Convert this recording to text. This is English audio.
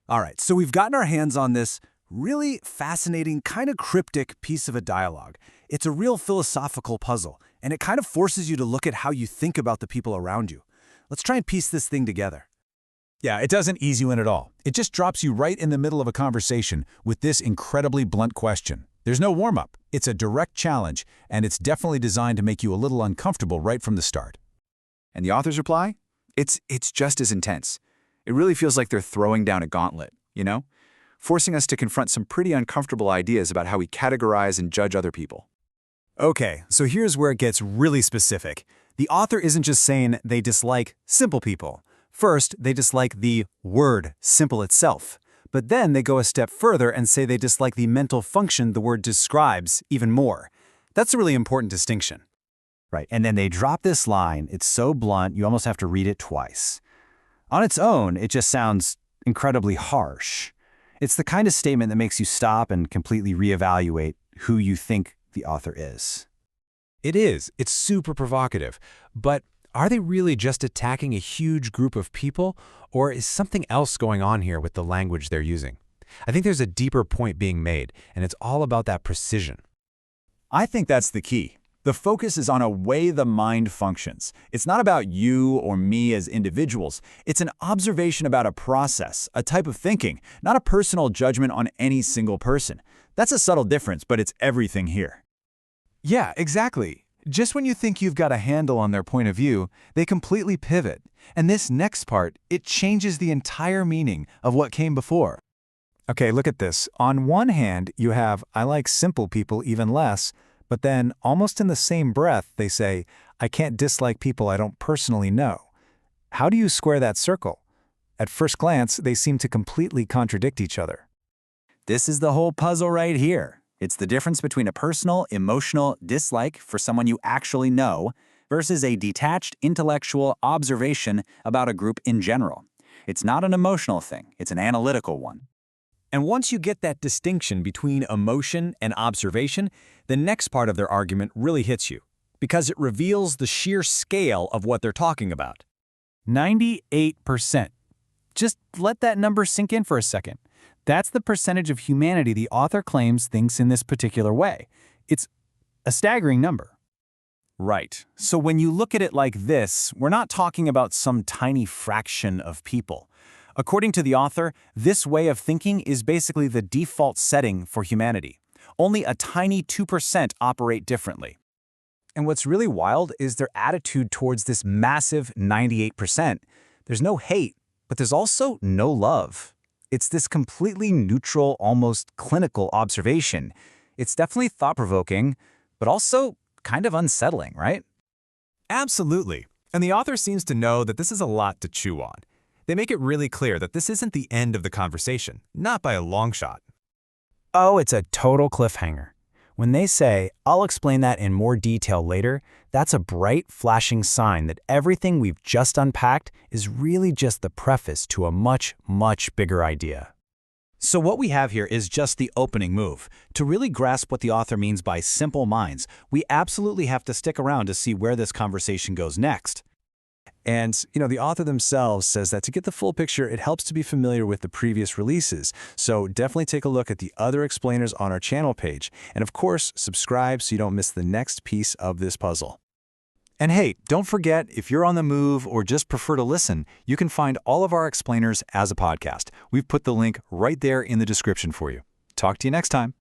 All right, so we've gotten our hands on this really fascinating, kind of cryptic piece of a dialogue. It's a real philosophical puzzle, and it kind of forces you to look at how you think about the people around you. Let's try and piece this thing together. Yeah, it doesn't ease you in at all. It just drops you right in the middle of a conversation with this incredibly blunt question. There's no warm-up. It's a direct challenge, and it's definitely designed to make you a little uncomfortable right from the start. And the author's reply? It's just as intense. It really feels like they're throwing down a gauntlet, you know? Forcing us to confront some pretty uncomfortable ideas about how we categorize and judge other people. Okay, so here's where it gets really specific. The author isn't just saying they dislike simple people. First, they dislike the word simple itself. But then they go a step further and say they dislike the mental function the word describes even more. That's a really important distinction. Right, and then they drop this line. It's so blunt, you almost have to read it twice. On its own, it just sounds incredibly harsh. It's the kind of statement that makes you stop and completely reevaluate who you think the author is. It is. It's super provocative. But are they really just attacking a huge group of people, or is something else going on here with the language they're using? I think there's a deeper point being made, and it's all about that precision. I think that's the key. The focus is on a way the mind functions. It's not about you or me as individuals. It's an observation about a process, a type of thinking, not a personal judgment on any single person. That's a subtle difference, but it's everything here. Yeah, exactly. Just when you think you've got a handle on their point of view, they completely pivot. And this next part, it changes the entire meaning of what came before. Okay, look at this. On one hand, you have, I like simple people even less, but then, almost in the same breath, they say, I can't dislike people I don't personally know. How do you square that circle? At first glance, they seem to completely contradict each other. This is the whole puzzle right here. It's the difference between a personal, emotional dislike for someone you actually know versus a detached, intellectual observation about a group in general. It's not an emotional thing, it's an analytical one. And once you get that distinction between emotion and observation, the next part of their argument really hits you, because it reveals the sheer scale of what they're talking about. 98%. Just let that number sink in for a second. That's the percentage of humanity the author claims thinks in this particular way. It's a staggering number. Right. So when you look at it like this, we're not talking about some tiny fraction of people. According to the author, this way of thinking is basically the default setting for humanity. Only a tiny 2% operate differently. And what's really wild is their attitude towards this massive 98%. There's no hate, but there's also no love. It's this completely neutral, almost clinical observation. It's definitely thought-provoking, but also kind of unsettling, right? Absolutely. And the author seems to know that this is a lot to chew on. They make it really clear that this isn't the end of the conversation, not by a long shot. Oh, it's a total cliffhanger. When they say, I'll explain that in more detail later, that's a bright, flashing sign that everything we've just unpacked is really just the preface to a much, much bigger idea. So what we have here is just the opening move. To really grasp what the author means by simple minds, we absolutely have to stick around to see where this conversation goes next. And, the author themselves says that to get the full picture, it helps to be familiar with the previous releases. So definitely take a look at the other explainers on our channel page. And of course, subscribe so you don't miss the next piece of this puzzle. And hey, don't forget, if you're on the move or just prefer to listen, you can find all of our explainers as a podcast. We've put the link right there in the description for you. Talk to you next time.